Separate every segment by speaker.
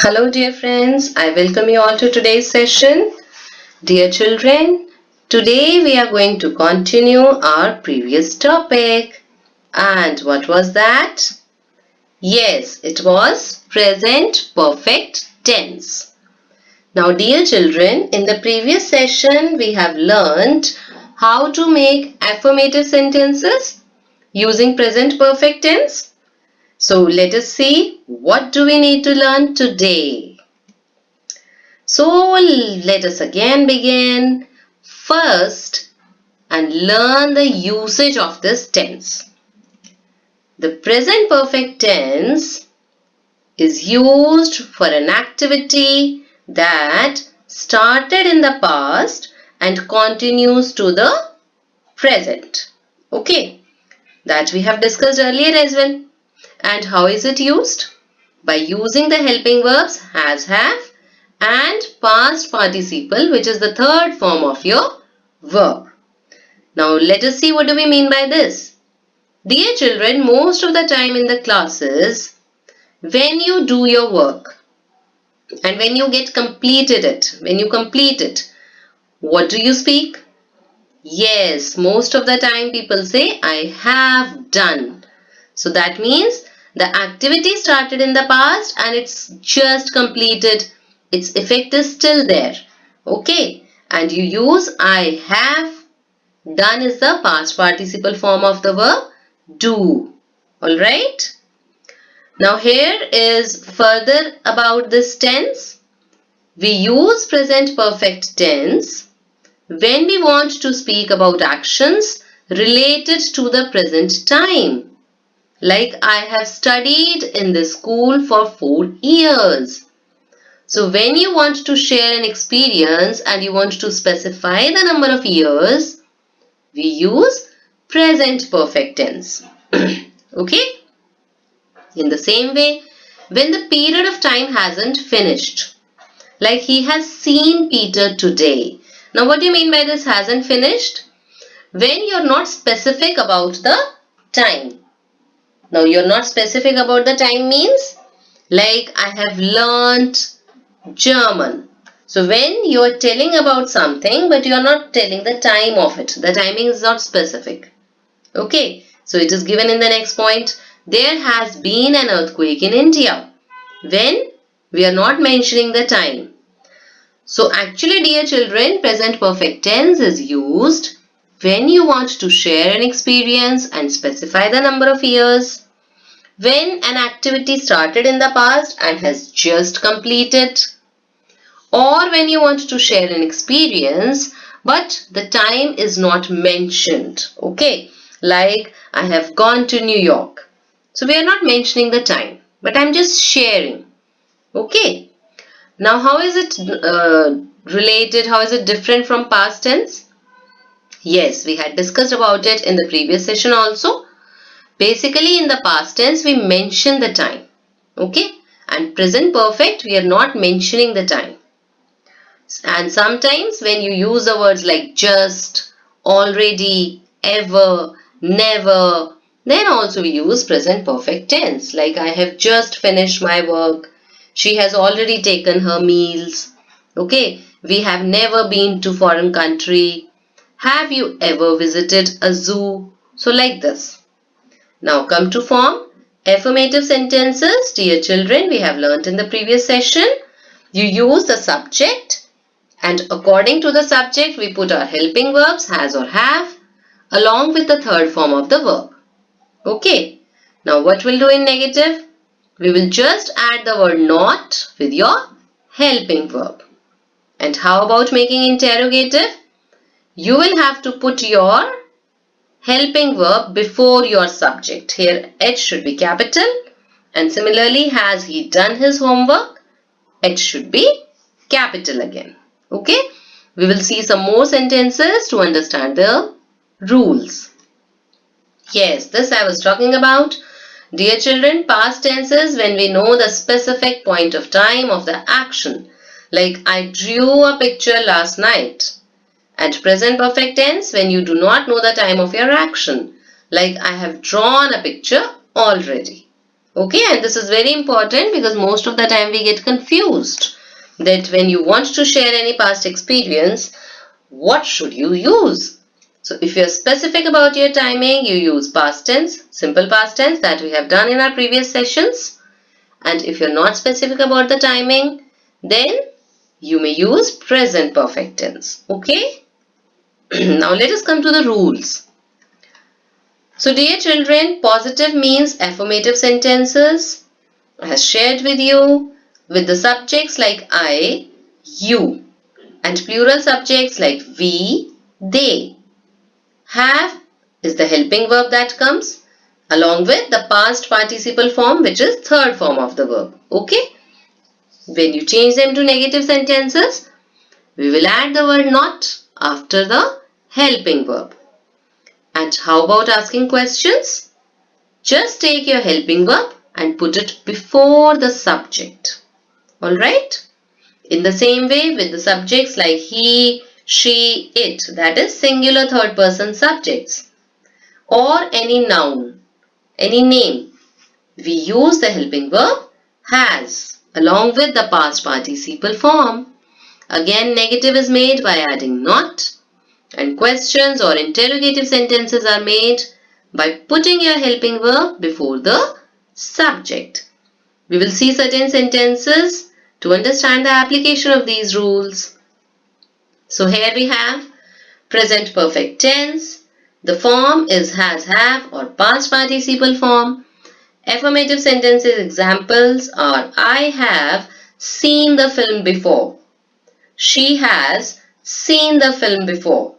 Speaker 1: Hello dear friends, I welcome you all to today's session. Dear children, today we are going to continue our previous topic. And what was that? Yes, it was present perfect tense. Now dear children, in the previous session we have learned how to make affirmative sentences using present perfect tense. So let us see what do we need to learn today. So let us again begin first and learn the usage of this tense. The present perfect tense is used for an activity that started in the past and continues to the present. Okay, that we have discussed earlier as well. And how is it used? By using the helping verbs has, have and past participle, which is the third form of your verb. Now let us see what do we mean by this. Dear children, most of the time in the classes, when you do your work and when you complete it, what do you speak? Yes, most of the time people say, I have done. So that means the activity started in the past and it's just completed. Its effect is still there. Okay. And you use I have done is the past participle form of the verb do. Alright. Now here is further about this tense. We use present perfect tense when we want to speak about actions related to the present time. Like I have studied in this school for 4 years. So when you want to share an experience and you want to specify the number of years, we use present perfect tense. Okay? In the same way, when the period of time hasn't finished, like he has seen Peter today. Now what do you mean by this hasn't finished? When you're not specific about the time. Now you're not specific about the time means like I have learnt German. So when you are telling about something but you are not telling the time of it, the timing is not specific. Okay, so it is given in the next point. There has been an earthquake in India. When we are not mentioning the time. So actually dear children, present perfect tense is used when you want to share an experience and specify the number of years. When an activity started in the past and has just completed, or when you want to share an experience but the time is not mentioned. Okay, like I have gone to New York. So we are not mentioning the time, but I'm just sharing. Okay, now how is it related? How is it different from past tense? Yes, we had discussed about it in the previous session also. Basically, in the past tense, we mention the time. Okay? And present perfect, we are not mentioning the time. And sometimes when you use the words like just, already, ever, never, then also we use present perfect tense. Like I have just finished my work. She has already taken her meals. Okay? We have never been to foreign country. Have you ever visited a zoo? So like this. Now come to form affirmative sentences. Dear children, we have learnt in the previous session. You use the subject and according to the subject we put our helping verbs has or have along with the third form of the verb. Okay. Now what we'll do in negative? We will just add the word not with your helping verb. And how about making interrogative? You will have to put your helping verb before your subject. Here H should be capital and similarly has he done his homework? H should be capital again. Okay? We will see some more sentences to understand the rules. Yes, this I was talking about. Dear children, past tenses when we know the specific point of time of the action. Like I drew a picture last night. And present perfect tense when you do not know the time of your action. Like I have drawn a picture already. Okay, and this is very important because most of the time we get confused that when you want to share any past experience, what should you use? So if you're specific about your timing, you use past tense, simple past tense that we have done in our previous sessions. And if you're not specific about the timing, then you may use present perfect tense. Okay? Now let us come to the rules. So dear children, positive means affirmative sentences as shared with you with the subjects like I, you, and plural subjects like we, they. Have is the helping verb that comes along with the past participle form, which is third form of the verb. Okay? When you change them to negative sentences, we will add the word not after the helping verb. And how about asking questions? Just take your helping verb and put it before the subject. Alright? In the same way with the subjects like he, she, it, that is singular third person subjects, or any noun, any name, we use the helping verb has along with the past participle form. Again, negative is made by adding not, and questions or interrogative sentences are made by putting your helping verb before the subject. We will see certain sentences to understand the application of these rules. So here we have present perfect tense. The form is has, have or past participle form. Affirmative sentences examples are I have seen the film before. She has seen the film before.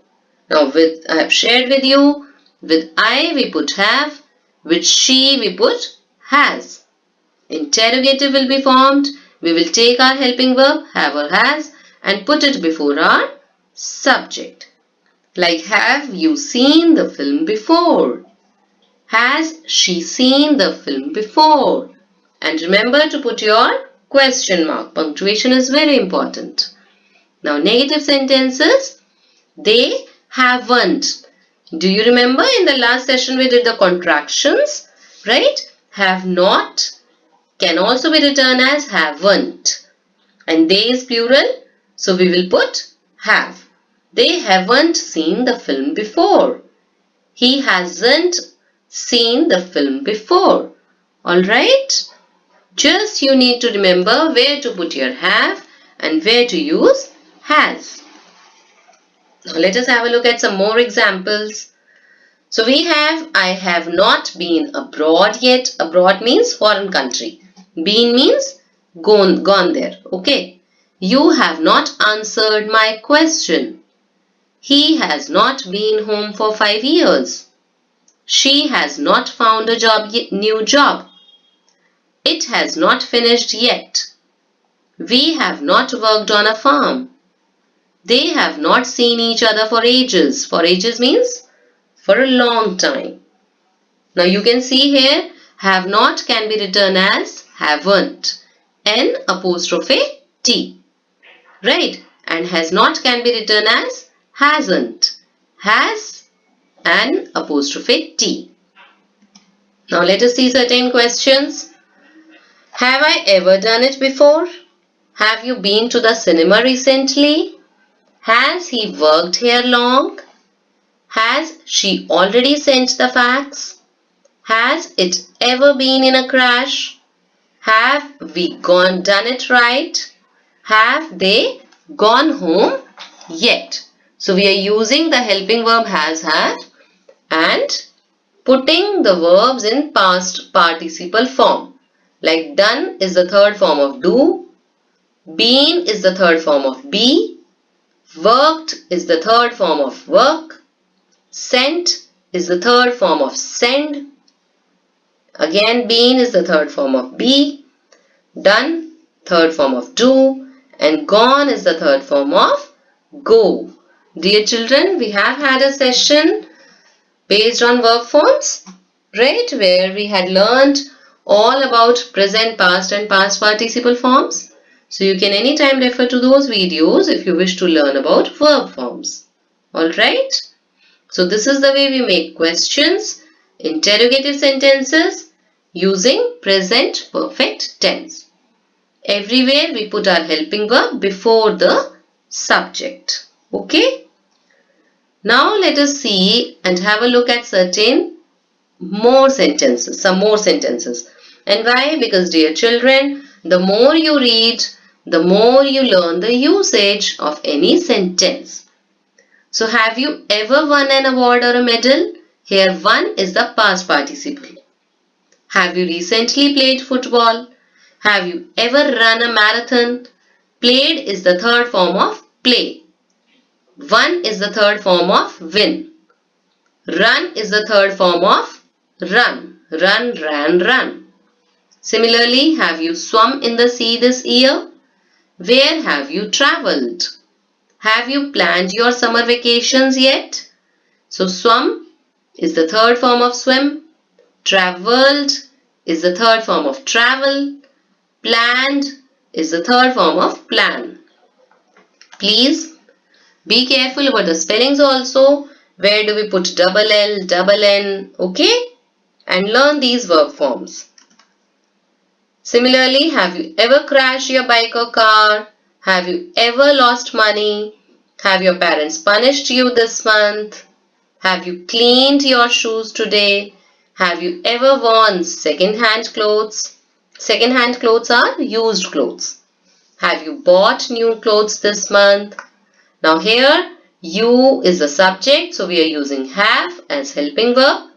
Speaker 1: Now I have shared with you, with I we put have, with she we put has. Interrogative will be formed. We will take our helping verb have or has and put it before our subject. Like have you seen the film before? Has she seen the film before? And remember to put your question mark. Punctuation is very important. Now negative sentences, they haven't. Do you remember in the last session we did the contractions, right? Have not can also be written as haven't. And they is plural, so we will put have. They haven't seen the film before. He hasn't seen the film before. Alright? Just you need to remember where to put your have and where to use has. Now let us have a look at some more examples. So we have I have not been abroad yet. Abroad means foreign country. Been means gone there. Okay. You have not answered my question. He has not been home for 5 years. She has not found a new job. It has not finished yet. We have not worked on a farm. They have not seen each other for ages. For ages means for a long time. Now you can see here, have not can be written as haven't. N apostrophe T. Right? And has not can be written as hasn't. Has and apostrophe T. Now let us see certain questions. Have I ever done it before? Have you been to the cinema recently? Has he worked here long? Has she already sent the fax? Has it ever been in a crash? Have we done it right? Have they gone home yet? So we are using the helping verb has, have and putting the verbs in past participle form. Like done is the third form of do, been is the third form of be, worked is the third form of work, sent is the third form of send, again been is the third form of be, done third form of do, and gone is the third form of go. Dear children, we have had a session based on verb forms, right, where we had learned all about present, past and past participle forms. So you can anytime refer to those videos if you wish to learn about verb forms. Alright? So this is the way we make questions, interrogative sentences, using present perfect tense. Everywhere we put our helping verb before the subject. Okay? Now let us see and have a look at some more sentences. And why? Because dear children, the more you read, the more you learn the usage of any sentence. So have you ever won an award or a medal? Here won is the past participle. Have you recently played football? Have you ever run a marathon? Played is the third form of play. Won is the third form of win. Run is the third form of run. Run, ran, run. Similarly, have you swum in the sea this year? Where have you travelled? Have you planned your summer vacations yet? So swum is the third form of swim. Travelled is the third form of travel. Planned is the third form of plan. Please be careful about the spellings also. Where do we put double L, double N, okay? And learn these verb forms. Similarly, have you ever crashed your bike or car? Have you ever lost money? Have your parents punished you this month? Have you cleaned your shoes today? Have you ever worn second-hand clothes? Second-hand clothes are used clothes. Have you bought new clothes this month? Now here, you is the subject, so we are using have as helping verb.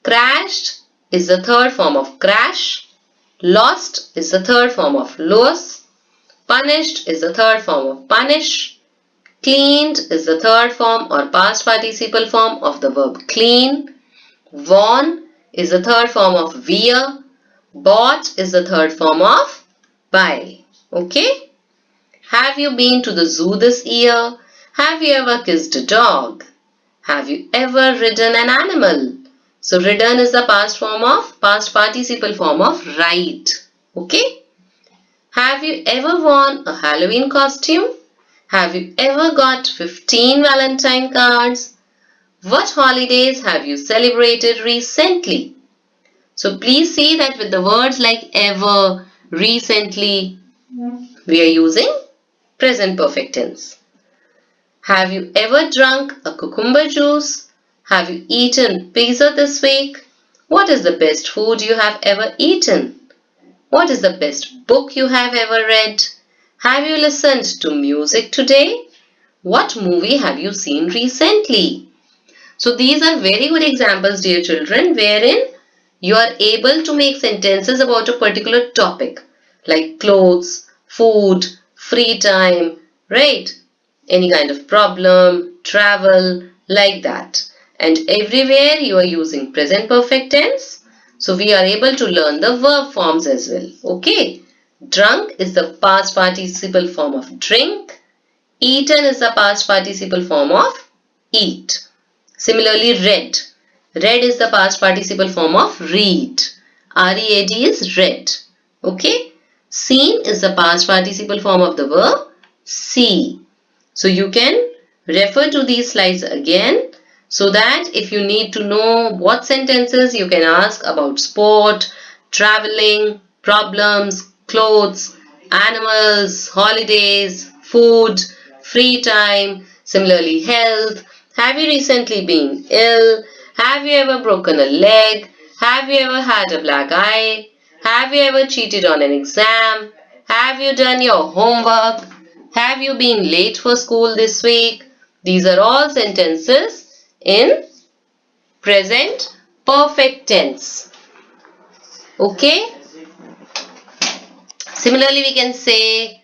Speaker 1: Crashed is the third form of crash. Lost is the third form of lose. Punished is the third form of punish. Cleaned is the third form or past participle form of the verb clean. Worn is the third form of wear. Bought is the third form of buy. Okay? Have you been to the zoo this year? Have you ever kissed a dog? Have you ever ridden an animal? So ridden is the past participle form of ride. Okay? Have you ever worn a Halloween costume? Have you ever got 15 Valentine cards? What holidays have you celebrated recently? So please see that with the words like ever, recently, we are using present perfect tense. Have you ever drunk a cucumber juice? Have you eaten pizza this week? What is the best food you have ever eaten? What is the best book you have ever read? Have you listened to music today? What movie have you seen recently? So these are very good examples, dear children, wherein you are able to make sentences about a particular topic like clothes, food, free time, right? Any kind of problem, travel, like that. And everywhere you are using present perfect tense. So we are able to learn the verb forms as well. Okay. Drunk is the past participle form of drink. Eaten is the past participle form of eat. Similarly, read. Read is the past participle form of read. R-E-A-D is read. Okay. Seen is the past participle form of the verb see. So you can refer to these slides again so that if you need to know what sentences you can ask about sport, traveling, problems, clothes, animals, holidays, food, free time, similarly health. Have you recently been ill? Have you ever broken a leg? Have you ever had a black eye? Have you ever cheated on an exam? Have you done your homework? Have you been late for school this week? These are all sentences in present perfect tense. Okay? Similarly, we can say,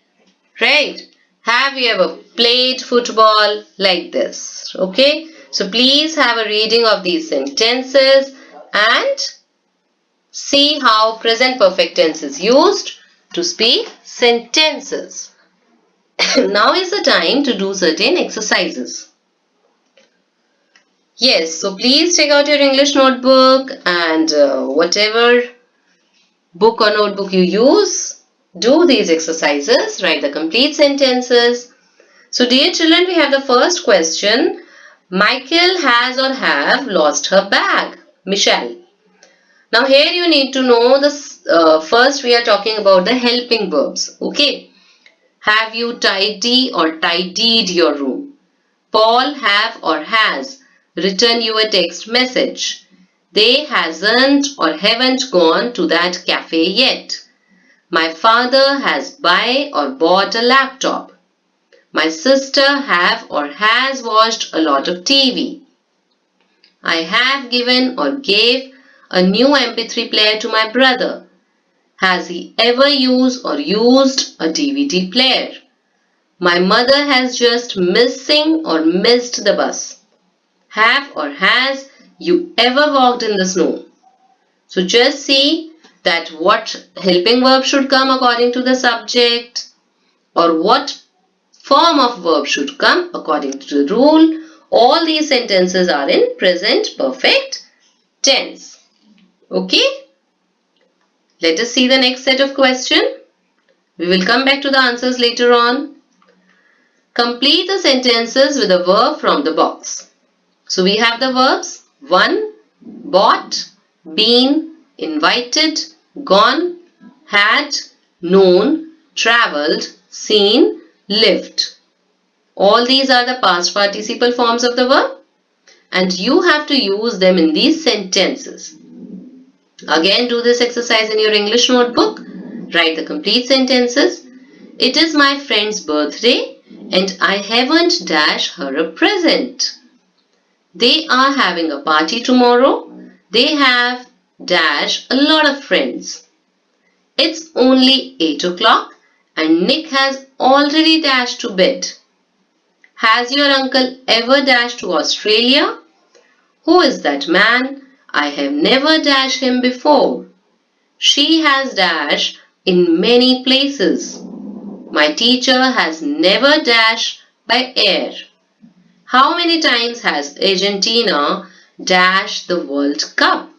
Speaker 1: right, have you ever played football like this? Okay? So please have a reading of these sentences and see how present perfect tense is used to speak sentences. Now is the time to do certain exercises. Yes, so please take out your English notebook and whatever book or notebook you use, do these exercises, write the complete sentences. So dear children, we have the first question. Michael has or have lost her bag. Michelle. Now here you need to know this. First we are talking about the helping verbs. Okay. Have you tidy or tidied your room? Paul have or has written you a text message. They hasn't or haven't gone to that cafe yet. My father has buy or bought a laptop. My sister have or has watched a lot of TV. I have given or gave a new MP3 player to my brother. Has he ever used or used a DVD player? My mother has just missing or missed the bus. Have or has you ever walked in the snow? So just see that what helping verb should come according to the subject, or what form of verb should come according to the rule. All these sentences are in present perfect tense. Okay? Let us see the next set of questions. We will come back to the answers later on. Complete the sentences with a verb from the box. So we have the verbs won, bought, been, invited, gone, had, known, travelled, seen, lived. All these are the past participle forms of the verb and you have to use them in these sentences. Again, do this exercise in your English notebook. Write the complete sentences. It is my friend's birthday and I haven't dashed her a present. They are having a party tomorrow. They have dash a lot of friends. It's only 8 o'clock and Nick has already dashed to bed. Has your uncle ever dashed to Australia? Who is that man? I have never dashed him before. She has dashed in many places. My teacher has never dashed by air. How many times has Argentina dashed the World Cup?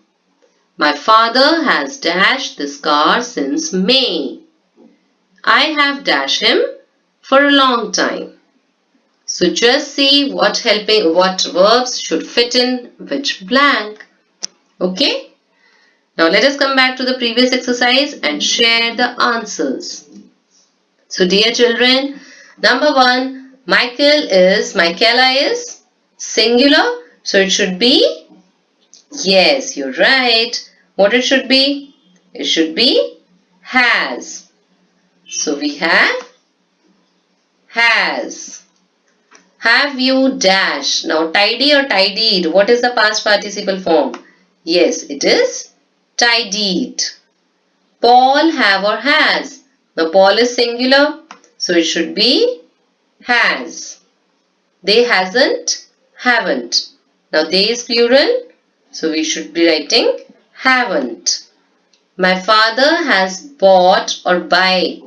Speaker 1: My father has dashed this car since May. I have dashed him for a long time. So just see what verbs should fit in which blank. Okay? Now let us come back to the previous exercise and share the answers. So dear children, number 1, Michaela is singular. So it should be, yes, you're right. What it should be? It should be has. So we have has. Have you dash? Now tidy or tidied, what is the past participle form? Yes, it is tidied. Paul have or has? Now Paul is singular, so it should be has. They hasn't, haven't. Now they is plural, so we should be writing haven't. My father has bought or buy.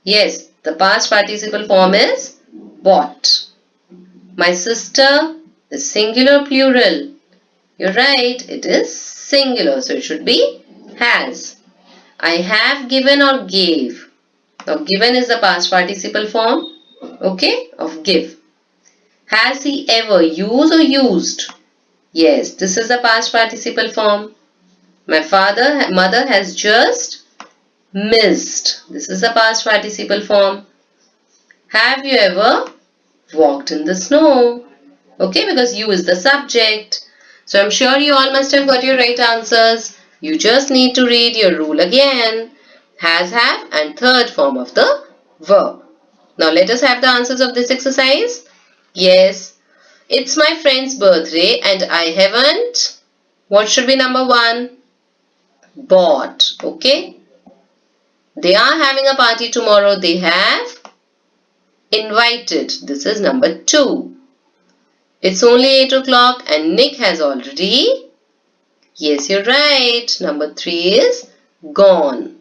Speaker 1: Yes, the past participle form is bought. My sister is singular plural. You're right, it is singular, so it should be has. I have given or gave. Now given is the past participle form, okay, of give. Has he ever used or used? Yes, this is the past participle form. My mother has just missed. This is the past participle form. Have you ever walked in the snow? Okay, because you is the subject. So I'm sure you all must have got your right answers. You just need to read your rule again. Has, have and third form of the verb. Now let us have the answers of this exercise. Yes, it's my friend's birthday and I haven't. What should be number 1? Bought. Okay. They are having a party tomorrow. They have invited. This is number 2. It's only 8 o'clock and Nick has already. Yes, you're right. Number 3 is gone.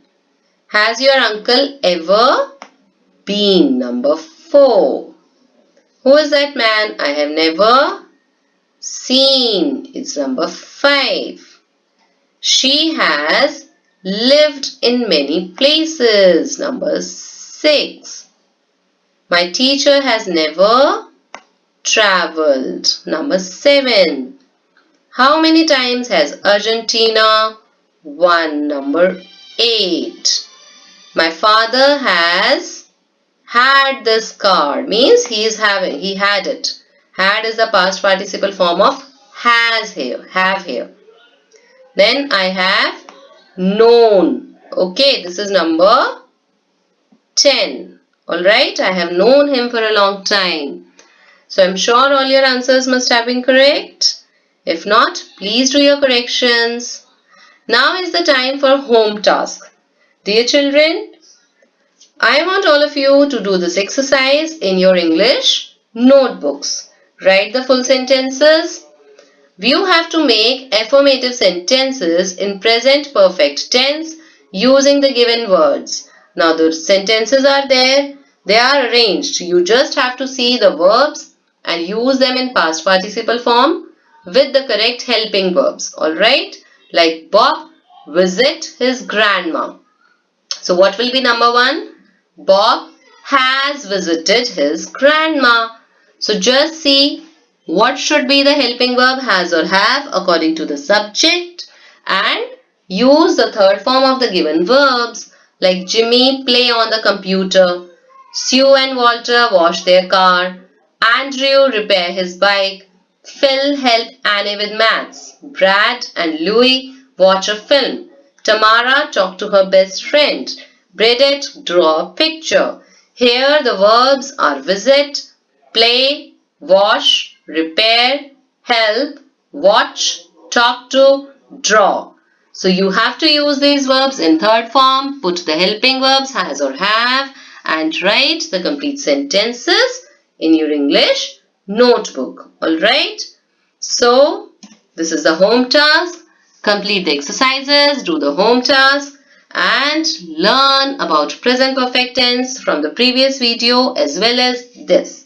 Speaker 1: Has your uncle ever been? Number 4. Who is that man? I have never seen. It's number 5. She has lived in many places. Number 6. My teacher has never traveled. Number 7. How many times has Argentina 1. Number 8. My father has had this car. Means he is having, he had it. Had is the past participle form of has here, have here. Then I have known. Okay, this is number 10. Alright, I have known him for a long time. So I'm sure all your answers must have been correct. If not, please do your corrections. Now is the time for home task. Dear children, I want all of you to do this exercise in your English notebooks. Write the full sentences. You have to make affirmative sentences in present perfect tense using the given words. Now the sentences are there. They are arranged. You just have to see the verbs and use them in past participle form with the correct helping verbs. Alright? Like Bob visit his grandma. So what will be number 1? Bob has visited his grandma. So just see what should be the helping verb has or have according to the subject and use the third form of the given verbs like Jimmy play on the computer, Sue and Walter wash their car, Andrew repair his bike, Phil help Annie with maths, Brad and Louie watch a film, Tamara talk to her best friend, Bridget draw a picture. Here the verbs are visit, play, wash, repair, help, watch, talk to, draw. So you have to use these verbs in third form, put the helping verbs has or have and write the complete sentences in your English notebook. Alright? So this is the home task. Complete the exercises, do the home task and learn about present perfect tense from the previous video as well as this.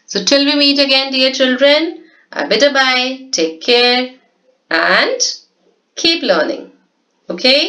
Speaker 1: So till we meet again, dear children, a bye, take care and keep learning. Okay?